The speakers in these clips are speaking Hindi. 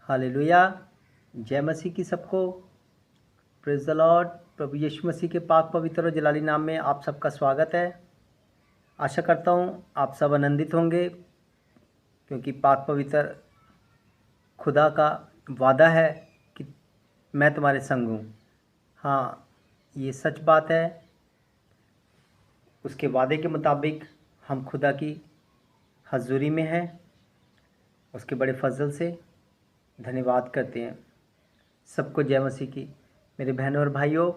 हालेलुया। जय मसीह की सबको। Praise the Lord. प्रभु यीशु मसीह के पाक पवित्र और जलाली नाम में आप सबका स्वागत है। आशा करता हूँ आप सब आनंदित होंगे, क्योंकि पाक पवित्र खुदा का वादा है कि मैं तुम्हारे संग हूँ। हाँ, ये सच बात है। उसके वादे के मुताबिक हम खुदा की हजूरी में हैं। उसके बड़े फजल से धन्यवाद करते हैं। सबको जय मसीह की। मेरे बहनों और भाइयों,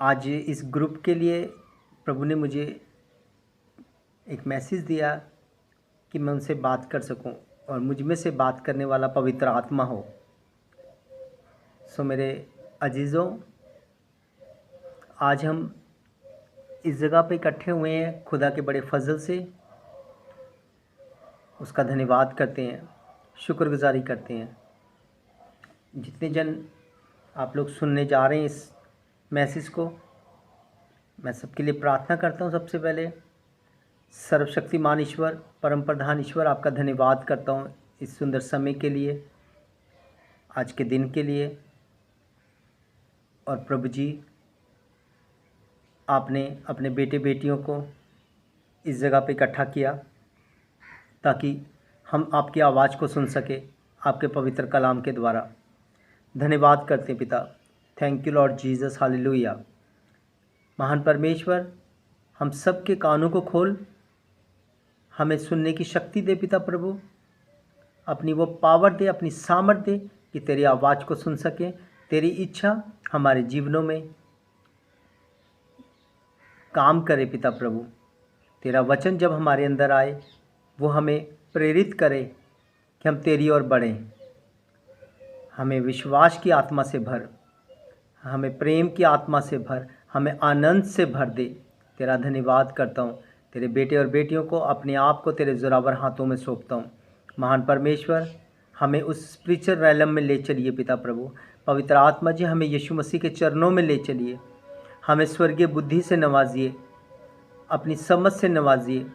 आज इस ग्रुप के लिए प्रभु ने मुझे एक मैसेज दिया कि मैं उनसे बात कर सकूं और मुझ में से बात करने वाला पवित्र आत्मा हो। सो मेरे अजीज़ों, आज हम इस जगह पे इकट्ठे हुए हैं खुदा के बड़े फजल से। उसका धन्यवाद करते हैं, शुक्रगुजारी करते हैं। जितने जन आप लोग सुनने जा रहे हैं इस मैसेज को, मैं सबके लिए प्रार्थना करता हूँ। सबसे पहले सर्वशक्तिमान ईश्वर, परम प्रधान ईश्वर, आपका धन्यवाद करता हूँ इस सुंदर समय के लिए, आज के दिन के लिए। और प्रभु जी, आपने अपने बेटे बेटियों को इस जगह पे इकट्ठा किया ताकि हम आपकी आवाज़ को सुन सके आपके पवित्र कलाम के द्वारा। धन्यवाद करते हैं पिता। Thank you Lord Jesus. Hallelujah. महान परमेश्वर, हम सब के कानों को खोल, हमें सुनने की शक्ति दे पिता प्रभु। अपनी वो पावर दे, अपनी सामर्थ दे कि तेरी आवाज़ को सुन सकें। तेरी इच्छा हमारे जीवनों में काम करे पिता प्रभु। तेरा वचन जब हमारे अंदर आए, वो हमें प्रेरित करे कि हम तेरी ओर बढ़ें। हमें विश्वास की आत्मा से भर, हमें प्रेम की आत्मा से भर, हमें आनंद से भर दे। तेरा धन्यवाद करता हूँ। तेरे बेटे और बेटियों को, अपने आप को तेरे ज़ोरावर हाथों में सौंपता हूँ। महान परमेश्वर, हमें उस स्पिरिचुअल रैलम में ले चलिए पिता प्रभु। पवित्र आत्मा जी, हमें यीशु मसीह के चरणों में ले चलिए। हमें स्वर्गीय बुद्धि से नवाजिए, अपनी समझ से नवाजिए,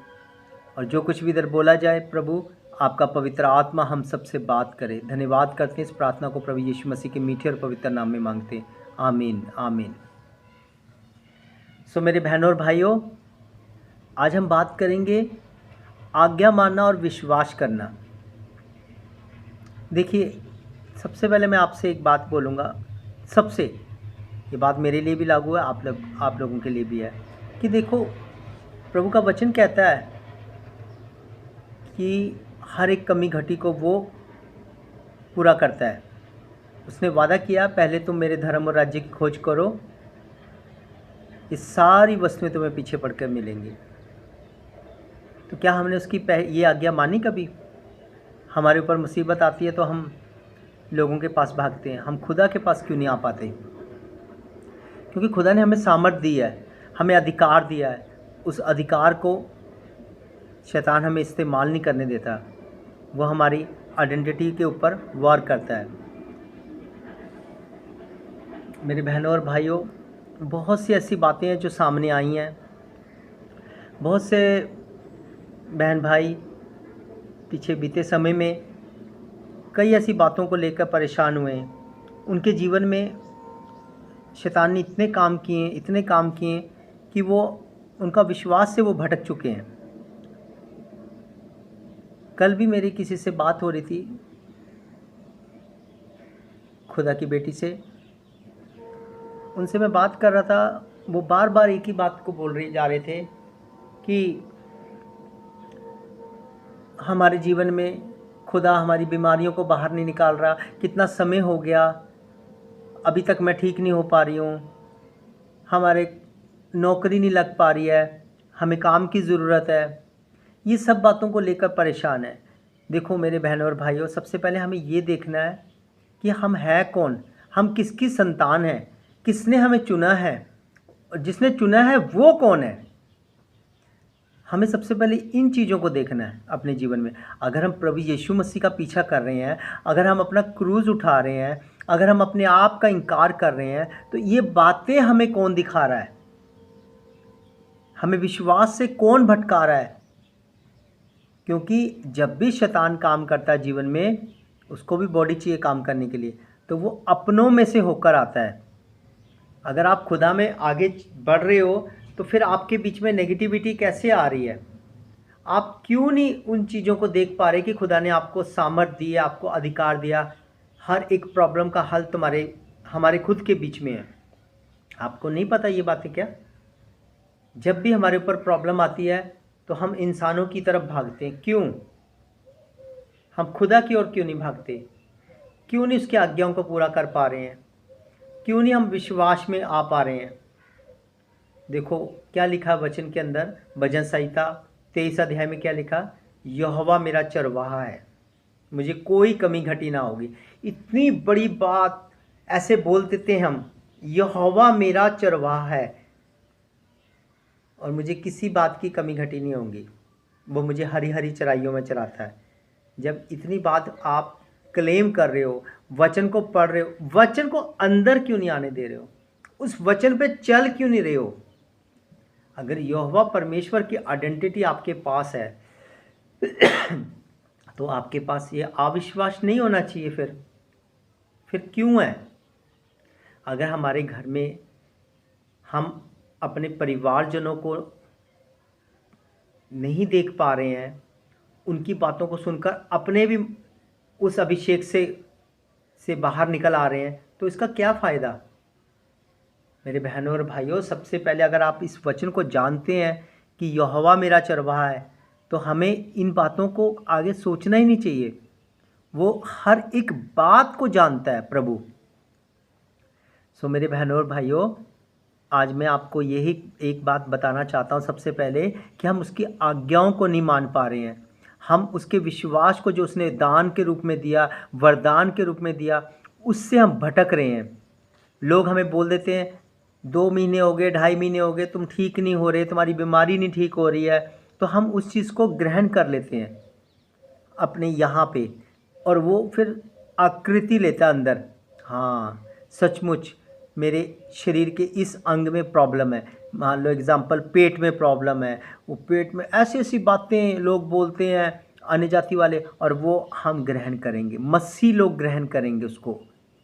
और जो कुछ भी इधर बोला जाए प्रभु, आपका पवित्र आत्मा हम सबसे बात करे। धन्यवाद करते हैं। इस प्रार्थना को प्रभु यीशु मसीह के मीठे और पवित्र नाम में मांगते हैं। आमीन, आमीन। सो मेरे बहनों और भाइयों, आज हम बात करेंगे आज्ञा मानना और विश्वास करना। देखिए, सबसे पहले मैं आपसे एक बात बोलूँगा। सबसे, ये बात मेरे लिए भी लागू है, आप लोगों के लिए भी है, कि देखो, प्रभु का वचन कहता है कि हर एक कमी घटी को वो पूरा करता है। उसने वादा किया, पहले तुम मेरे धर्म और राज्य की खोज करो, ये सारी वस्तुएं तुम्हें पीछे पड़कर मिलेंगी। तो क्या हमने उसकी ये आज्ञा मानी कभी? हमारे ऊपर मुसीबत आती है तो हम लोगों के पास भागते हैं, हम खुदा के पास क्यों नहीं आ पाते? क्योंकि खुदा ने हमें सामर्थ दी है, हमें अधिकार दिया है। उस अधिकार को शैतान हमें इस्तेमाल नहीं करने देता। वो हमारी आइडेंटिटी के ऊपर वार करता है। मेरे बहनों और भाइयों, बहुत सी ऐसी बातें हैं जो सामने आई हैं। बहुत से बहन भाई पीछे बीते समय में कई ऐसी बातों को लेकर परेशान हुए हैं। उनके जीवन में शैतान ने इतने काम किए कि वो उनका विश्वास से वो भटक चुके हैं। कल भी मेरी किसी से बात हो रही थी, खुदा की बेटी से। उनसे मैं बात कर रहा था, वो बार बार एक ही बात को बोल जा रहे थे कि हमारे जीवन में खुदा हमारी बीमारियों को बाहर नहीं निकाल रहा। कितना समय हो गया, अभी तक मैं ठीक नहीं हो पा रही हूँ। हमारे नौकरी नहीं लग पा रही है, हमें काम की ज़रूरत है। ये सब बातों को लेकर परेशान है। देखो मेरे बहनों और भाइयों, सबसे पहले हमें ये देखना है कि हम हैं कौन, हम किसकी संतान हैं, किसने हमें चुना है, और जिसने चुना है वो कौन है। हमें सबसे पहले इन चीज़ों को देखना है अपने जीवन में। अगर हम प्रभु यीशु मसीह का पीछा कर रहे हैं, अगर हम अपना क्रूज उठा रहे हैं, अगर हम अपने आप का इनकार कर रहे हैं, तो ये बातें हमें कौन दिखा रहा है, हमें विश्वास से कौन भटका रहा है। क्योंकि जब भी शैतान काम करता है जीवन में, उसको भी बॉडी चाहिए काम करने के लिए, तो वो अपनों में से होकर आता है। अगर आप खुदा में आगे बढ़ रहे हो तो फिर आपके बीच में नेगेटिविटी कैसे आ रही है? आप क्यों नहीं उन चीज़ों को देख पा रहे कि खुदा ने आपको सामर्थ दी है, आपको अधिकार दिया? हर एक प्रॉब्लम का हल हमारे खुद के बीच में है। आपको नहीं पता ये बातें क्या? जब भी हमारे ऊपर प्रॉब्लम आती है तो हम इंसानों की तरफ भागते हैं। क्यों? हम खुदा की ओर क्यों नहीं भागते? क्यों नहीं उसकी आज्ञाओं को पूरा कर पा रहे हैं? क्यों नहीं हम विश्वास में आ पा रहे हैं? देखो क्या लिखा वचन के अंदर, भजन संहिता 23 अध्याय में क्या लिखा? यहोवा मेरा चरवाहा है, मुझे कोई कमी घटी ना होगी। इतनी बड़ी बात ऐसे बोल देते हैं हम, यहोवा मेरा चरवाहा है और मुझे किसी बात की कमी घटी नहीं होगी, वो मुझे हरी हरी चराइयों में चराता है। जब इतनी बात आप क्लेम कर रहे हो, वचन को पढ़ रहे हो, वचन को अंदर क्यों नहीं आने दे रहे हो? उस वचन पे चल क्यों नहीं रहे हो? अगर यहोवा परमेश्वर की आइडेंटिटी आपके पास है तो आपके पास ये अविश्वास नहीं होना चाहिए। फिर क्यों है? अगर हमारे घर में हम अपने परिवारजनों को नहीं देख पा रहे हैं, उनकी बातों को सुनकर अपने भी उस अभिषेक से बाहर निकल आ रहे हैं, तो इसका क्या फ़ायदा? मेरे बहनों और भाइयों, सबसे पहले अगर आप इस वचन को जानते हैं कि यहोवा मेरा चरवाहा है, तो हमें इन बातों को आगे सोचना ही नहीं चाहिए। वो हर एक बात को जानता है प्रभु। सो मेरे बहनों और भाइयों, आज मैं आपको यही एक बात बताना चाहता हूँ सबसे पहले, कि हम उसकी आज्ञाओं को नहीं मान पा रहे हैं। हम उसके विश्वास को जो उसने दान के रूप में दिया, वरदान के रूप में दिया, उससे हम भटक रहे हैं। लोग हमें बोल देते हैं 2 महीने हो गए, 2.5 महीने हो गए, तुम ठीक नहीं हो रहे, तुम्हारी बीमारी नहीं ठीक हो रही है, तो हम उस चीज़ को ग्रहण कर लेते हैं अपने यहाँ पे, और वो फिर आकृति लेता अंदर। हाँ, सचमुच मेरे शरीर के इस अंग में प्रॉब्लम है, मान लो एग्जाम्पल पेट में प्रॉब्लम है, वो पेट में ऐसी ऐसी बातें लोग बोलते हैं अन्य जाति वाले, और वो हम ग्रहण करेंगे। मसीह लोग ग्रहण करेंगे, उसको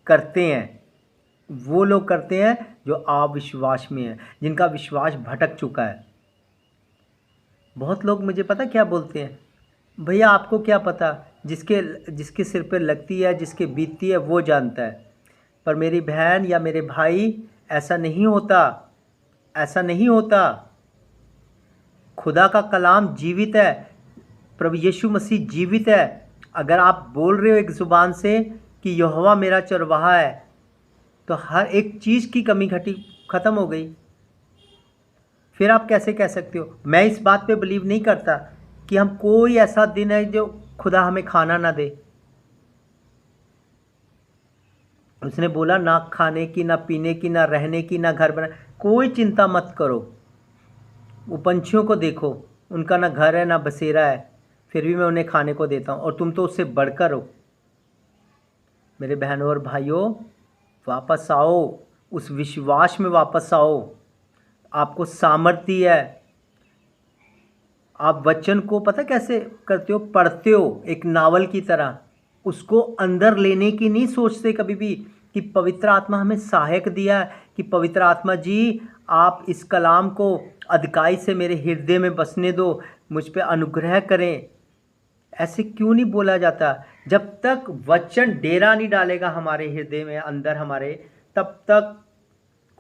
करते हैं। वो लोग करते हैं जो अविश्वास में है, जिनका विश्वास भटक चुका है। बहुत लोग मुझे पता क्या बोलते हैं, भैया आपको क्या पता, जिसके सिर पे लगती है, जिसके बीतती है, वो जानता है। पर मेरी बहन या मेरे भाई, ऐसा नहीं होता, ऐसा नहीं होता। खुदा का कलाम जीवित है, प्रभु यीशु मसीह जीवित है। अगर आप बोल रहे हो एक ज़ुबान से कि यहोवा मेरा चरवाहा है, तो हर एक चीज़ की कमी घटी ख़त्म हो गई। फिर आप कैसे कह सकते हो? मैं इस बात पे बिलीव नहीं करता कि हम कोई ऐसा दिन है जो खुदा हमें खाना ना दे। उसने बोला ना खाने की, ना पीने की, ना रहने की, ना घर बना, कोई चिंता मत करो। वो पंछियों को देखो, उनका ना घर है ना बसेरा है, फिर भी मैं उन्हें खाने को देता हूँ, और तुम तो उससे बढ़कर हो। मेरे बहनों और भाइयों, वापस आओ, उस विश्वास में वापस आओ। आपको सामर्थ्य है। आप वचन को पता कैसे करते हो? पढ़ते हो एक नावल की तरह, उसको अंदर लेने की नहीं सोचते कभी भी कि पवित्र आत्मा हमें सहायक दिया है, कि पवित्र आत्मा जी आप इस कलाम को अधिकाई से मेरे हृदय में बसने दो, मुझ पे अनुग्रह करें। ऐसे क्यों नहीं बोला जाता? जब तक वचन डेरा नहीं डालेगा हमारे हृदय में अंदर हमारे, तब तक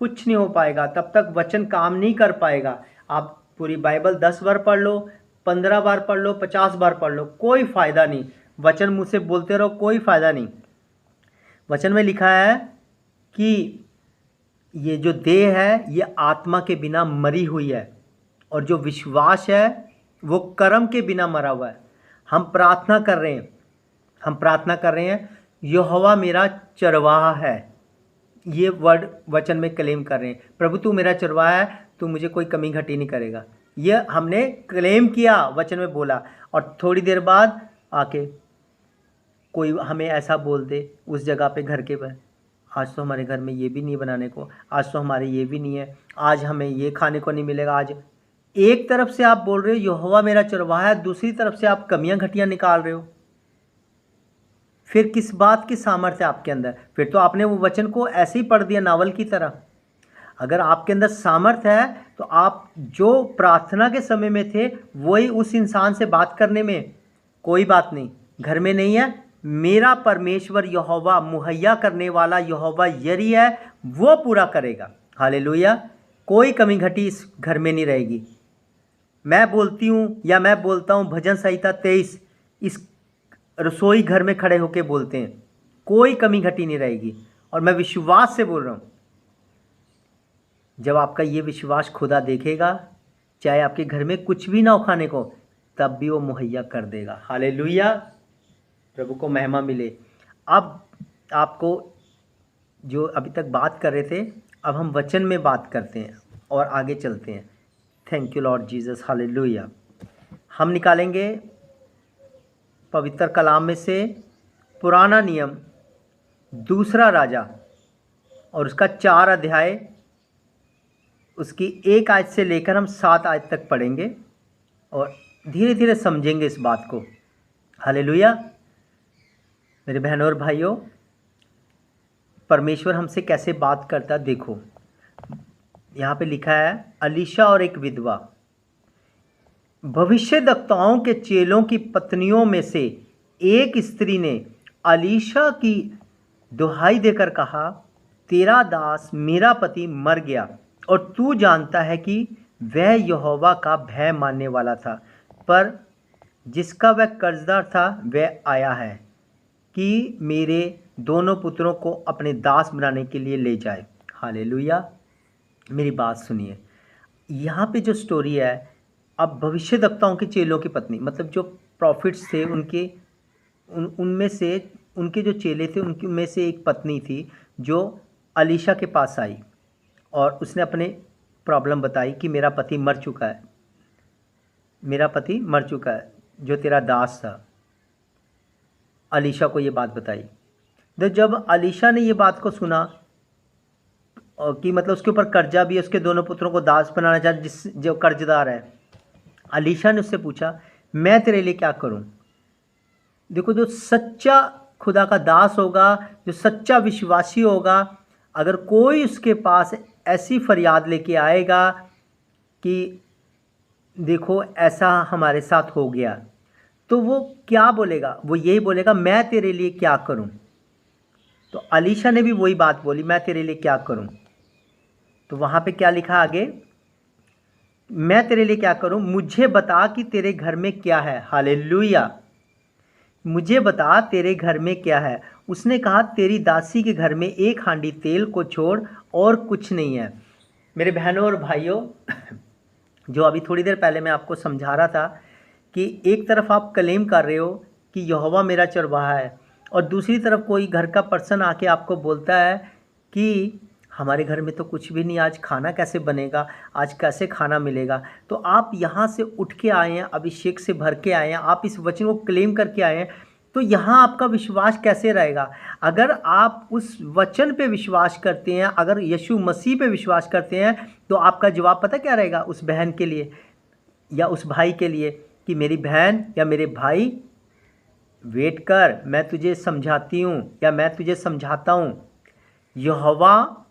कुछ नहीं हो पाएगा, तब तक वचन काम नहीं कर पाएगा। आप पूरी बाइबल 10 बार पढ़ लो, 15 बार पढ़ लो, 50 बार पढ़ लो, कोई फ़ायदा नहीं। वचन मुँह से बोलते रहो, कोई फ़ायदा नहीं। वचन में लिखा है कि ये जो देह है ये आत्मा के बिना मरी हुई है, और जो विश्वास है वो कर्म के बिना मरा हुआ है। हम प्रार्थना कर रहे हैं, यहोवा मेरा चरवाहा है। ये वर्ड वचन में क्लेम कर रहे हैं, प्रभु तू मेरा चरवाहा है, तू मुझे कोई कमी घटी नहीं करेगा। ये हमने क्लेम किया, वचन में बोला, और थोड़ी देर बाद आके कोई हमें ऐसा बोल दे उस जगह पे, घर के पर, आज तो हमारे घर में ये भी नहीं बनाने को, आज तो हमारे ये भी नहीं है, आज हमें ये खाने को नहीं मिलेगा। आज एक तरफ से आप बोल रहे हो यहोवा मेरा चरवाहा है, दूसरी तरफ से आप कमियां घटियां निकाल रहे हो। फिर किस बात की सामर्थ्य आपके अंदर? फिर तो आपने वो वचन को ऐसे ही पढ़ दिया नावल की तरह। अगर आपके अंदर सामर्थ्य है तो आप जो प्रार्थना के समय में थे वही उस इंसान से बात करने में कोई बात नहीं। घर में नहीं है, मेरा परमेश्वर यहोवा मुहैया करने वाला यहोवा यरी है, वो पूरा करेगा। हालेलुया। कोई कमी घटी इस घर में नहीं रहेगी। मैं बोलती हूँ या मैं बोलता हूँ भजन संहिता 23 इस रसोई घर में खड़े होकर बोलते हैं, कोई कमी घटी नहीं रहेगी। और मैं विश्वास से बोल रहा हूँ, जब आपका ये विश्वास खुदा देखेगा, चाहे आपके घर में कुछ भी ना हो खाने को, तब भी वो मुहैया कर देगा। हालेलुया। प्रभु को महिमा मिले। अब आपको जो अभी तक बात कर रहे थे, अब हम वचन में बात करते हैं और आगे चलते हैं। Thank you Lord Jesus. Hallelujah. हम निकालेंगे पवित्र कलाम में से पुराना नियम 2 राजा और उसका 4 अध्याय, उसकी 1 आयत से लेकर हम 7 आयत तक पढ़ेंगे और धीरे धीरे समझेंगे इस बात को। हालेलुया। मेरे बहनों और भाइयों, परमेश्वर हमसे कैसे बात करता देखो। यहाँ पे लिखा है, अलीशा और एक विधवा। भविष्यद्वक्ताओं के चेलों की पत्नियों में से एक स्त्री ने अलीशा की दुहाई देकर कहा, तेरा दास मेरा पति मर गया और तू जानता है कि वह यहोवा का भय मानने वाला था, पर जिसका वह कर्जदार था वह आया है कि मेरे दोनों पुत्रों को अपने दास बनाने के लिए ले जाए। हालेलुया। मेरी बात सुनिए, यहाँ पे जो स्टोरी है, अब भविष्यद्वक्ताओं के चेलों की पत्नी, मतलब जो प्रॉफिट्स थे उनके उनमें से उनके जो चेले थे उनमें से एक पत्नी थी जो अलीशा के पास आई और उसने अपने प्रॉब्लम बताई कि मेरा पति मर चुका है, मेरा पति मर चुका है जो तेरा दास था। अलीशा को ये बात बताई। तो जब अलीशा ने ये बात को सुना कि मतलब उसके ऊपर कर्जा भी है, उसके दोनों पुत्रों को दास बनाना चाहता, जिस जो कर्जदार है, अलीशा ने उससे पूछा, मैं तेरे लिए क्या करूं? देखो, जो सच्चा खुदा का दास होगा, जो सच्चा विश्वासी होगा, अगर कोई उसके पास ऐसी फरियाद लेके आएगा कि देखो ऐसा हमारे साथ हो गया, तो वो क्या बोलेगा? वो यही बोलेगा, मैं तेरे लिए क्या करूं? तो अलीशा ने भी वही बात बोली, मैं तेरे लिए क्या करूं? तो वहाँ पे क्या लिखा आगे, मैं तेरे लिए क्या करूं? मुझे बता कि तेरे घर में क्या है। हालेलुया। मुझे बता तेरे घर में क्या है। उसने कहा, तेरी दासी के घर में 1 हांडी तेल को छोड़ और कुछ नहीं है। मेरे बहनों और भाइयों, जो अभी थोड़ी देर पहले मैं आपको समझा रहा था कि एक तरफ आप क्लेम कर रहे हो कि यहोवा मेरा चरवाहा है और दूसरी तरफ कोई घर का पर्सन आके आपको बोलता है कि हमारे घर में तो कुछ भी नहीं, आज खाना कैसे बनेगा, आज कैसे खाना मिलेगा। तो आप यहाँ से उठ के आए हैं, अभिषेक से भर के आए हैं, आप इस वचन को क्लेम करके आए हैं, तो यहाँ आपका विश्वास कैसे रहेगा? अगर आप उस वचन पे विश्वास करते हैं, अगर यीशु मसीह पे विश्वास करते हैं, तो आपका जवाब पता क्या रहेगा उस बहन के लिए या उस भाई के लिए कि मेरी बहन या मेरे भाई, वेट कर, मैं तुझे समझाती हूँ या मैं तुझे समझाता हूँ। यहोवा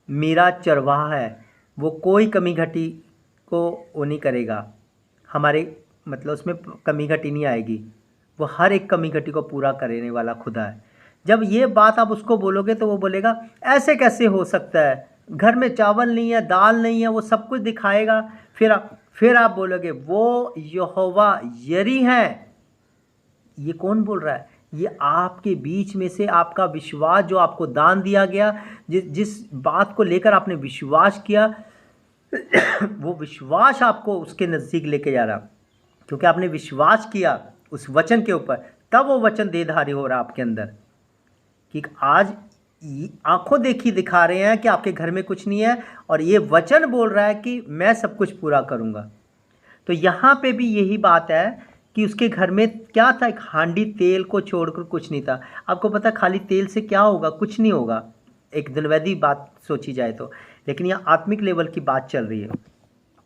मेरा चरवाहा है, वो कोई कमी घटी को वो नहीं करेगा, हमारे मतलब उसमें कमी घटी नहीं आएगी, वो हर एक कमी घटी को पूरा करने वाला खुदा है। जब ये बात आप उसको बोलोगे तो वो बोलेगा, ऐसे कैसे हो सकता है, घर में चावल नहीं है, दाल नहीं है, वो सब कुछ दिखाएगा। फिर आप बोलोगे, वो यहोवा यरी हैं। ये कौन बोल रहा है? ये आपके बीच में से आपका विश्वास, जो आपको दान दिया गया, जिस बात को लेकर आपने विश्वास किया, वो विश्वास आपको उसके नज़दीक लेके जा रहा, क्योंकि आपने विश्वास किया उस वचन के ऊपर, तब वो वचन देहधारी हो रहा आपके अंदर कि आज आंखों देखी दिखा रहे हैं कि आपके घर में कुछ नहीं है और ये वचन बोल रहा है कि मैं सब कुछ पूरा करूँगा। तो यहाँ पे भी यही बात है कि उसके घर में क्या था? 1 हांडी तेल को छोड़कर कुछ नहीं था। आपको पता खाली तेल से क्या होगा? कुछ नहीं होगा, एक दिनवैधी बात सोची जाए तो। लेकिन यहाँ आत्मिक लेवल की बात चल रही है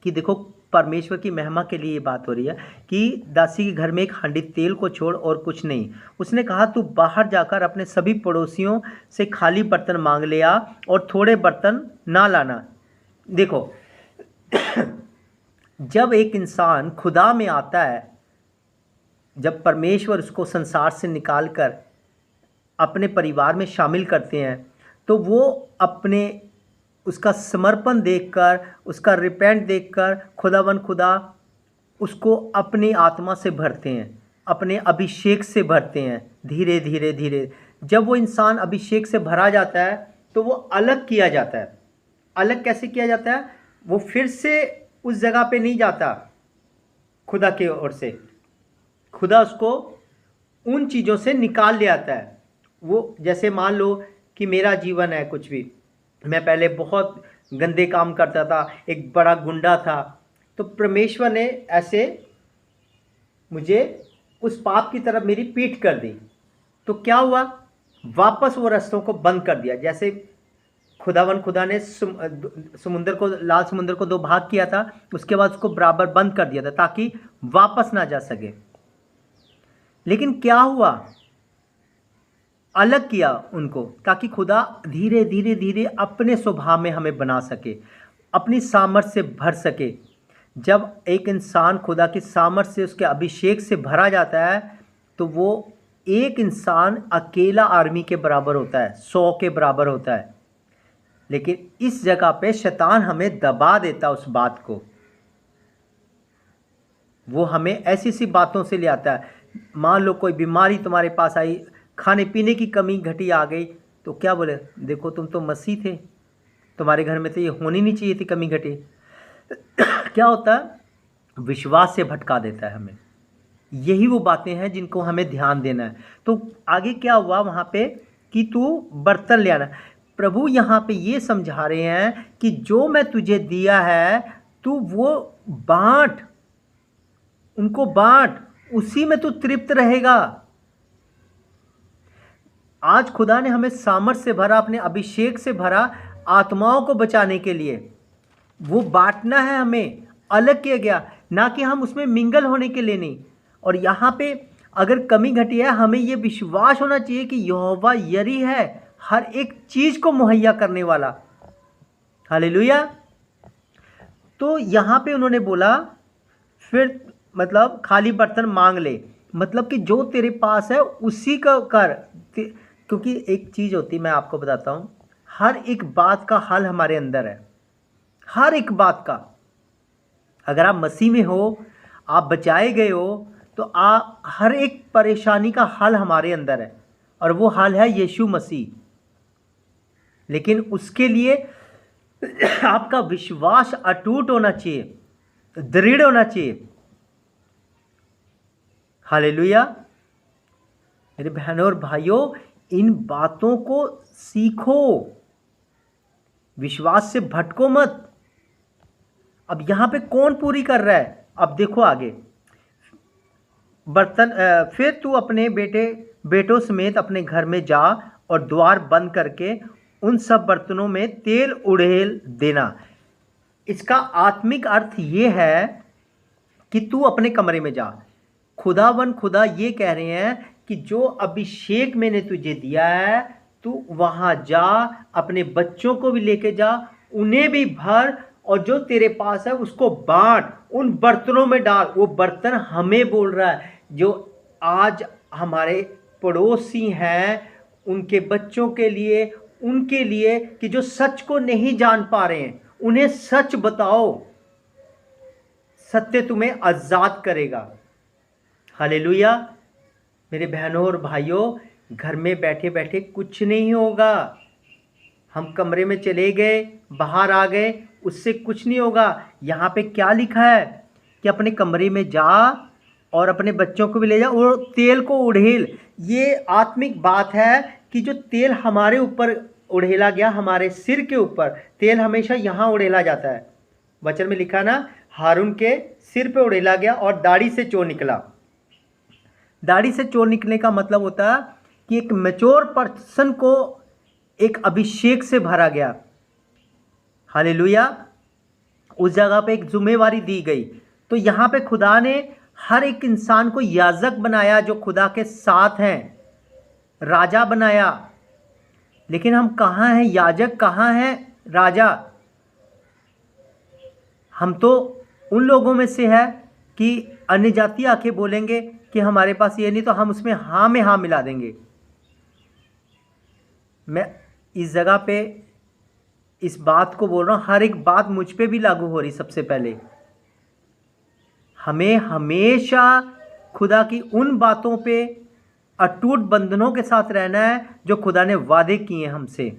कि देखो, परमेश्वर की महिमा के लिए ये बात हो रही है कि दासी के घर में एक हांडी तेल को छोड़ और कुछ नहीं। उसने कहा तू बाहर जाकर अपने सभी पड़ोसियों से खाली बर्तन मांग ले आ और थोड़े बर्तन ना लाना। देखो, जब एक इंसान खुदा में आता है, जब परमेश्वर उसको संसार से निकाल कर अपने परिवार में शामिल करते हैं, तो वो अपने उसका समर्पण देखकर, उसका रिपेंट देखकर खुदा उसको अपनी आत्मा से भरते हैं, अपने अभिषेक से भरते हैं। धीरे धीरे धीरे जब वो इंसान अभिषेक से भरा जाता है तो वो अलग किया जाता है। अलग कैसे किया जाता है? वो फिर से उस जगह पे नहीं जाता खुदा की ओर से। खुदा उसको उन चीज़ों से निकाल ले आता है। वो जैसे मान लो कि मेरा जीवन है, कुछ भी, मैं पहले बहुत गंदे काम करता था, एक बड़ा गुंडा था, तो परमेश्वर ने ऐसे मुझे उस पाप की तरफ मेरी पीठ कर दी। तो क्या हुआ? वापस वो रास्तों को बंद कर दिया। जैसे खुदा ने समुद्र को, लाल समुद्र को दो भाग किया था, उसके बाद उसको बराबर बंद कर दिया था ताकि वापस ना जा सके। लेकिन क्या हुआ? अलग किया उनको, ताकि खुदा धीरे धीरे धीरे अपने स्वभाव में हमें बना सके, अपनी सामर्थ्य से भर सके। जब एक इंसान खुदा की सामर्थ्य से, उसके अभिषेक से भरा जाता है, तो वो एक इंसान अकेला आर्मी के बराबर होता है, 100 के बराबर होता है। लेकिन इस जगह पे शैतान हमें दबा देता उस बात को। वो हमें ऐसी सी बातों से ले आता है। मान लो कोई बीमारी तुम्हारे पास आई, खाने पीने की कमी घटी आ गई, तो क्या बोले? देखो तुम तो मसीह थे, तुम्हारे घर में तो ये होनी नहीं चाहिए थी कमी घटी। क्या होता है? विश्वास से भटका देता है हमें। यही वो बातें हैं जिनको हमें ध्यान देना है। तो आगे क्या हुआ वहाँ पे कि तू बर्तन ले आना। प्रभु यहाँ पे ये समझा रहे हैं कि जो मैं तुझे दिया है तू वो बांट, उनको बांट, उसी में तू तृप्त रहेगा। आज खुदा ने हमें सामर्थ्य से भरा, अपने अभिषेक से भरा, आत्माओं को बचाने के लिए। वो बांटना है, हमें अलग किया गया, ना कि हम उसमें मिंगल होने के लिए नहीं। और यहाँ पे अगर कमी घटी है, हमें ये विश्वास होना चाहिए कि यहोवा यरी है, हर एक चीज़ को मुहैया करने वाला। हालेलुया। तो यहाँ पे उन्होंने बोला फिर, मतलब खाली बर्तन मांग ले, मतलब कि जो तेरे पास है उसी का कर। क्योंकि एक चीज़ होती, मैं आपको बताता हूँ, हर एक बात का हल हमारे अंदर है, हर एक बात का। अगर आप मसीह में हो, आप बचाए गए हो, तो आप हर एक परेशानी का हल हमारे अंदर है, और वो हल है यीशु मसीह। लेकिन उसके लिए आपका विश्वास अटूट होना चाहिए, दृढ़ होना चाहिए। हालेलुया। मेरे बहनों और भाइयों, इन बातों को सीखो, विश्वास से भटको मत। अब यहाँ पे कौन पूरी कर रहा है? अब देखो आगे, बर्तन फिर तू अपने बेटों समेत अपने घर में जा और द्वार बंद करके उन सब बर्तनों में तेल उड़ेल देना। इसका आत्मिक अर्थ ये है कि तू अपने कमरे में जा। खुदा ये कह रहे हैं कि जो अभिषेक मैंने तुझे दिया है, तू वहाँ जा, अपने बच्चों को भी लेके जा, उन्हें भी भर, और जो तेरे पास है उसको बांट, उन बर्तनों में डाल। वो बर्तन हमें बोल रहा है, जो आज हमारे पड़ोसी हैं, उनके बच्चों के लिए, उनके लिए, कि जो सच को नहीं जान पा रहे हैं, उन्हें सच बताओ। सत्य तुम्हें आज़ाद करेगा। हालेलुया। मेरे बहनों और भाइयों, घर में बैठे बैठे कुछ नहीं होगा। हम कमरे में चले गए, बाहर आ गए, उससे कुछ नहीं होगा। यहाँ पे क्या लिखा है कि अपने कमरे में जा और अपने बच्चों को भी ले जा और तेल को उड़ेल। ये आत्मिक बात है कि जो तेल हमारे ऊपर उड़ेला गया, हमारे सिर के ऊपर तेल हमेशा यहाँ उड़ेला जाता है। वचन में लिखा ना, हारून के सिर पे उड़ेला गया और दाढ़ी से चोर निकला। दाढ़ी से चोर निकलने का मतलब होता है कि एक मैच्योर पर्सन को एक अभिषेक से भरा गया। हालेलुया। उस जगह पे एक जिम्मेवारी दी गई। तो यहाँ पे खुदा ने हर एक इंसान को याजक बनाया जो खुदा के साथ हैं, राजा बनाया। लेकिन हम कहाँ हैं याजक, कहाँ हैं राजा? हम तो उन लोगों में से है कि अन्य जाति आके बोलेंगे कि हमारे पास ये नहीं, तो हम उसमें हाँ में हाँ मिला देंगे। मैं इस जगह पे इस बात को बोल रहा हूँ, हर एक बात मुझ पे भी लागू हो रही। सबसे पहले हमें हमेशा खुदा की उन बातों पे अटूट बंधनों के साथ रहना है जो खुदा ने वादे किए हमसे।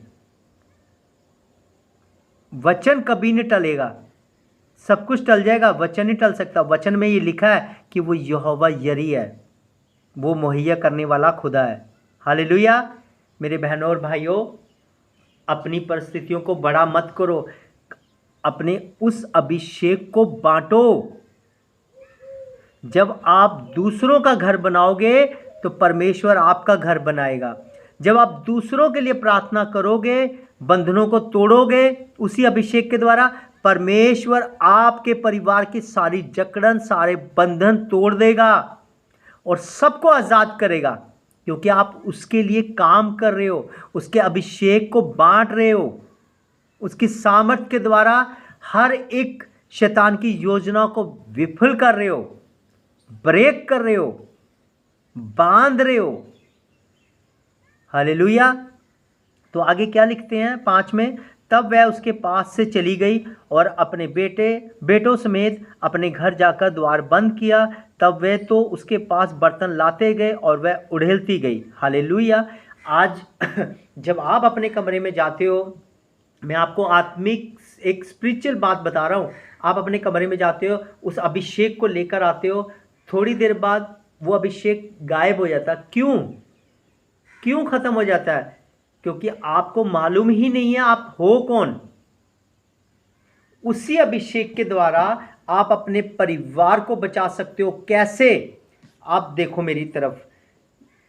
वचन कभी नहीं टलेगा, सब कुछ टल जाएगा, वचन नहीं टल सकता। वचन में ये लिखा है कि वो यहोवा यरी है, वो मुहैया करने वाला खुदा है। हालेलुया। मेरे बहनों और भाइयों, अपनी परिस्थितियों को बड़ा मत करो, अपने उस अभिषेक को बांटो। जब आप दूसरों का घर बनाओगे तो परमेश्वर आपका घर बनाएगा। जब आप दूसरों के लिए प्रार्थना करोगे, बंधनों को तोड़ोगे उसी अभिषेक के द्वारा, परमेश्वर आपके परिवार की सारी जकड़न, सारे बंधन तोड़ देगा और सबको आज़ाद करेगा, क्योंकि आप उसके लिए काम कर रहे हो, उसके अभिषेक को बांट रहे हो, उसकी सामर्थ्य के द्वारा हर एक शैतान की योजना को विफल कर रहे हो, ब्रेक कर रहे हो, बांध रहे हो। हालेलुया। तो आगे क्या लिखते हैं 5 में, तब वह उसके पास से चली गई और अपने बेटों समेत अपने घर जाकर द्वार बंद किया। तब वे तो उसके पास बर्तन लाते गए और वह उड़ेलती गई। हालेलुया। आज जब आप अपने कमरे में जाते हो, मैं आपको आत्मिक एक स्पिरिचुअल बात बता रहा हूँ। आप अपने कमरे में जाते हो, उस अभिषेक को लेकर आते हो, थोड़ी देर बाद वो अभिषेक गायब हो जाता। क्यों खत्म हो जाता है? क्योंकि आपको मालूम ही नहीं है आप हो कौन। उसी अभिषेक के द्वारा आप अपने परिवार को बचा सकते हो। कैसे? आप देखो मेरी तरफ,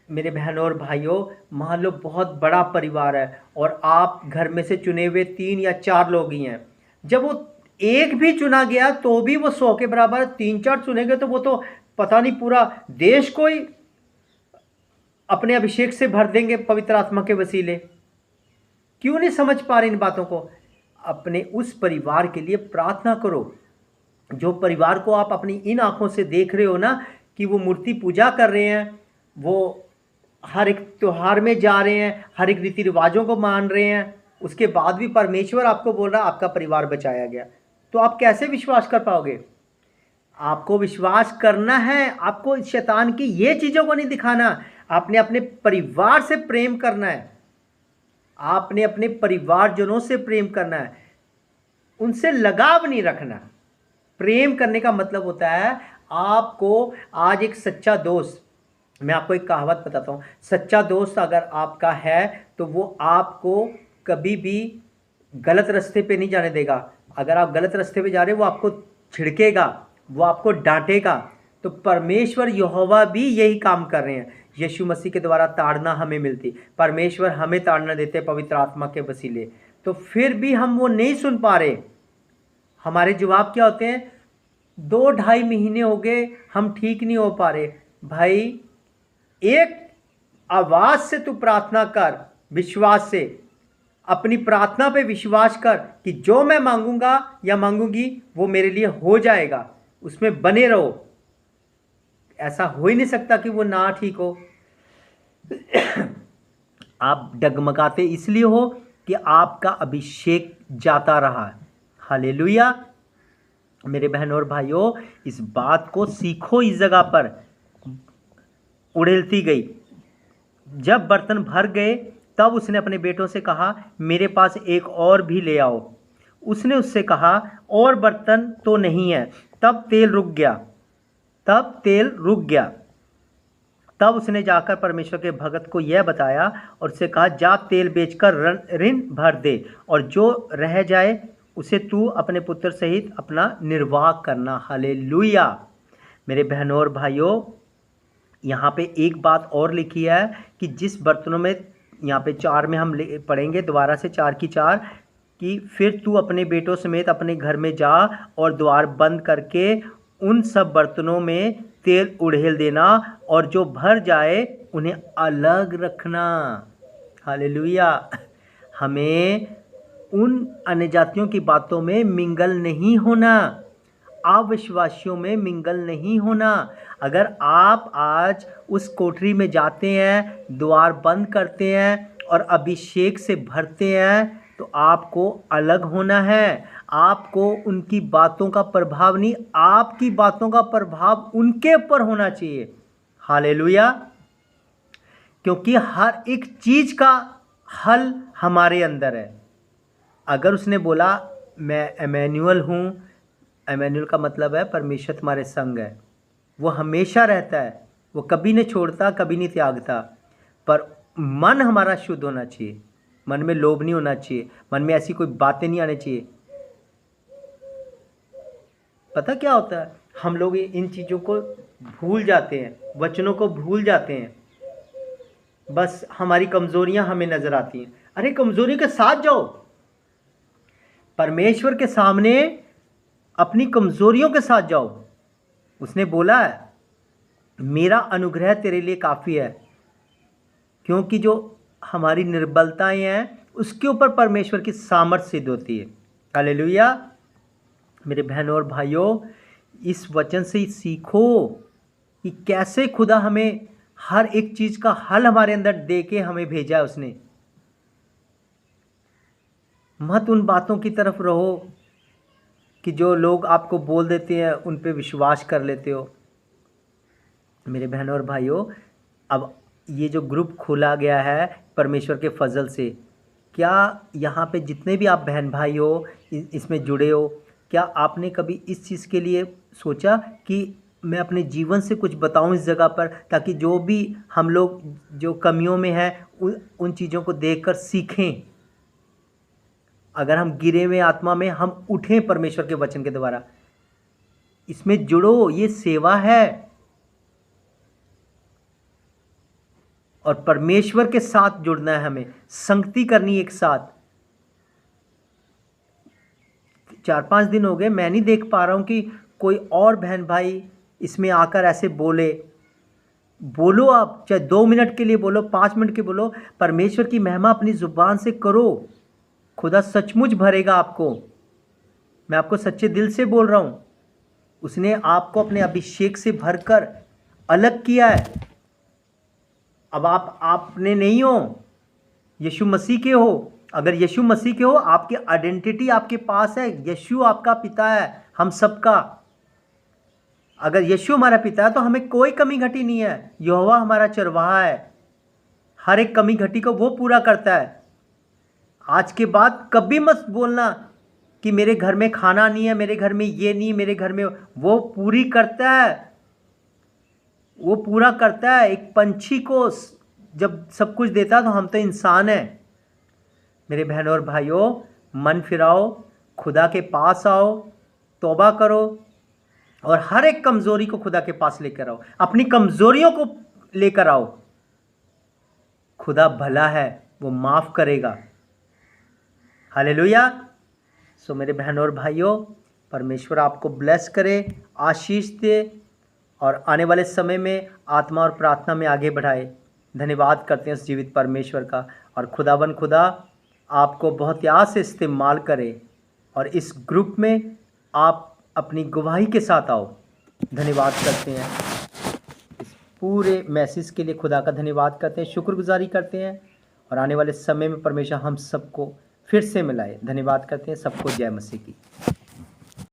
मेरे बहनों और भाइयों, मान लो बहुत बड़ा परिवार है और आप घर में से चुने हुए 3 या 4 लोग ही हैं। जब वो एक भी चुना गया तो भी वो 100 के बराबर, 3-4 चुनेंगे तो वो तो पता नहीं पूरा देश को ही अपने अभिषेक से भर देंगे पवित्र आत्मा के वसीले। क्यों नहीं समझ पा रहे इन बातों को? अपने उस परिवार के लिए प्रार्थना करो, जो परिवार को आप अपनी इन आंखों से देख रहे हो ना कि वो मूर्ति पूजा कर रहे हैं, वो हर एक त्योहार में जा रहे हैं, हर एक रीति रिवाजों को मान रहे हैं, उसके बाद भी परमेश्वर आपको बोल रहा आपका परिवार बचाया गया, तो आप कैसे विश्वास कर पाओगे? आपको विश्वास करना है, आपको शैतान की ये चीज़ों को नहीं दिखाना, आपने अपने परिवार से प्रेम करना है, आपने अपने परिवारजनों से प्रेम करना है, उनसे लगाव नहीं रखना। प्रेम करने का मतलब होता है आपको आज एक सच्चा दोस्त, मैं आपको एक कहावत बताता हूँ, सच्चा दोस्त अगर आपका है तो वो आपको कभी भी गलत रास्ते पे नहीं जाने देगा। अगर आप गलत रास्ते पे जा रहे हो वो आपको छिड़केगा, वो आपको डांटेगा। तो परमेश्वर यहोवा भी यही काम कर रहे हैं। यीशु मसीह के द्वारा ताड़ना हमें मिलती, परमेश्वर हमें ताड़ना देते पवित्र आत्मा के वसीले, तो फिर भी हम वो नहीं सुन पा रहे। हमारे जवाब क्या होते हैं? 2-2.5 महीने हो गए हम ठीक नहीं हो पा रहे। भाई, एक आवाज से तू प्रार्थना कर, विश्वास से अपनी प्रार्थना पे विश्वास कर कि जो मैं मांगूंगा या मांगूंगी वो मेरे लिए हो जाएगा, उसमें बने रहो। ऐसा हो ही नहीं सकता कि वो ना ठीक हो। आप डगमगाते इसलिए हो कि आपका अभिषेक जाता रहा। हालेलुया। मेरे बहनों और भाइयों, इस बात को सीखो। इस जगह पर उड़ेलती गई। जब बर्तन भर गए तब उसने अपने बेटों से कहा, मेरे पास एक और भी ले आओ। उसने उससे कहा, और बर्तन तो नहीं है। तब तेल रुक गया। तब उसने जाकर परमेश्वर के भगत को यह बताया और उससे कहा, जा तेल बेचकर ऋण भर दे और जो रह जाए उसे तू अपने पुत्र सहित अपना निर्वाह करना। हालेलुया। मेरे बहनों और भाइयों, यहाँ पे एक बात और लिखी है कि जिस बर्तनों में, यहाँ पे 4 में हम पढ़ेंगे दोबारा से 4 की 4, कि फिर तू अपने बेटों समेत अपने घर में जा और द्वार बंद करके उन सब बर्तनों में तेल उड़ेल देना और जो भर जाए उन्हें अलग रखना। हालेलुया। हमें उन अन्यजातियों की बातों में मिंगल नहीं होना, अविश्वासियों में मिंगल नहीं होना। अगर आप आज उस कोठरी में जाते हैं, द्वार बंद करते हैं और अभिषेक से भरते हैं, तो आपको अलग होना है। आपको उनकी बातों का प्रभाव नहीं, आपकी बातों का प्रभाव उनके ऊपर होना चाहिए। हालेलुया। क्योंकि हर एक चीज का हल हमारे अंदर है। अगर उसने बोला मैं एमैनुअल हूँ, एमैनुअल का मतलब है परमेश्वर तुम्हारे संग है, वो हमेशा रहता है, वो कभी नहीं छोड़ता, कभी नहीं त्यागता। पर मन हमारा शुद्ध होना चाहिए, मन में लोभ नहीं होना चाहिए, मन में ऐसी कोई बातें नहीं आनी चाहिए। पता क्या होता है, हम लोग इन चीज़ों को भूल जाते हैं, वचनों को भूल जाते हैं। बस हमारी कमजोरियां हमें नजर आती हैं। अरे कमजोरी के साथ जाओ, परमेश्वर के सामने अपनी कमजोरियों के साथ जाओ। उसने बोला है मेरा अनुग्रह तेरे लिए काफ़ी है, क्योंकि जो हमारी निर्बलताएं हैं उसके ऊपर परमेश्वर की सामर्थ्य सिद्ध होती है। हालेलुया। मेरे बहनों और भाइयों, इस वचन से ही सीखो कि कैसे खुदा हमें हर एक चीज़ का हल हमारे अंदर दे के हमें भेजा है उसने। मत उन बातों की तरफ रहो कि जो लोग आपको बोल देते हैं उन पे विश्वास कर लेते हो। मेरे बहनों और भाइयों, अब ये जो ग्रुप खोला गया है परमेश्वर के फजल से, क्या यहाँ पे जितने भी आप बहन भाई हो इसमें जुड़े हो, क्या आपने कभी इस चीज़ के लिए सोचा कि मैं अपने जीवन से कुछ बताऊं इस जगह पर, ताकि जो भी हम लोग जो कमियों में हैं उन चीज़ों को देखकर सीखें। अगर हम गिरे हुए आत्मा में हम उठें परमेश्वर के वचन के द्वारा। इसमें जुड़ो, ये सेवा है और परमेश्वर के साथ जुड़ना है, हमें संगति करनी एक साथ। 4-5 दिन हो गए, मैं नहीं देख पा रहा हूं कि कोई और बहन भाई इसमें आकर ऐसे बोले। बोलो, आप चाहे 2 मिनट के लिए बोलो, 5 मिनट के बोलो, परमेश्वर की महिमा अपनी जुबान से करो। खुदा सचमुच भरेगा आपको। मैं आपको सच्चे दिल से बोल रहा हूं, उसने आपको अपने अभिषेक से भरकर अलग किया है। अब आप आपने नहीं हो, यीशु मसीह के हो। अगर यीशु मसीह के हो, आपकी आइडेंटिटी आपके पास है। यीशु आपका पिता है, हम सबका। अगर यीशु हमारा पिता है तो हमें कोई कमी घटी नहीं है। यहोवा हमारा चरवाहा है, हर एक कमी घटी को वो पूरा करता है। आज के बाद कभी मत बोलना कि मेरे घर में खाना नहीं है, मेरे घर में ये नहीं, मेरे घर में वो पूरी करता है, वो पूरा करता है। एक पंछी को जब सब कुछ देता तो हम तो इंसान हैं। मेरे बहनों और भाइयों, मन फिराओ, खुदा के पास आओ, तौबा करो और हर एक कमजोरी को खुदा के पास लेकर आओ। अपनी कमजोरियों को लेकर आओ। खुदा भला है, वो माफ करेगा। हालेलुया। सो मेरे बहनों और भाइयों, परमेश्वर आपको ब्लेस करे, आशीष दे और आने वाले समय में आत्मा और प्रार्थना में आगे बढ़ाए। धन्यवाद करते हैं उस जीवित परमेश्वर का, और खुदावन खुदा आपको बहुत याद से इस्तेमाल करे और इस ग्रुप में आप अपनी गवाही के साथ आओ। धन्यवाद करते हैं इस पूरे मैसेज के लिए, खुदा का धन्यवाद करते हैं, शुक्रगुजारी करते हैं, और आने वाले समय में परमेश्वर हम सबको फिर से मिलाए। धन्यवाद करते हैं। सबको जय मसीह की।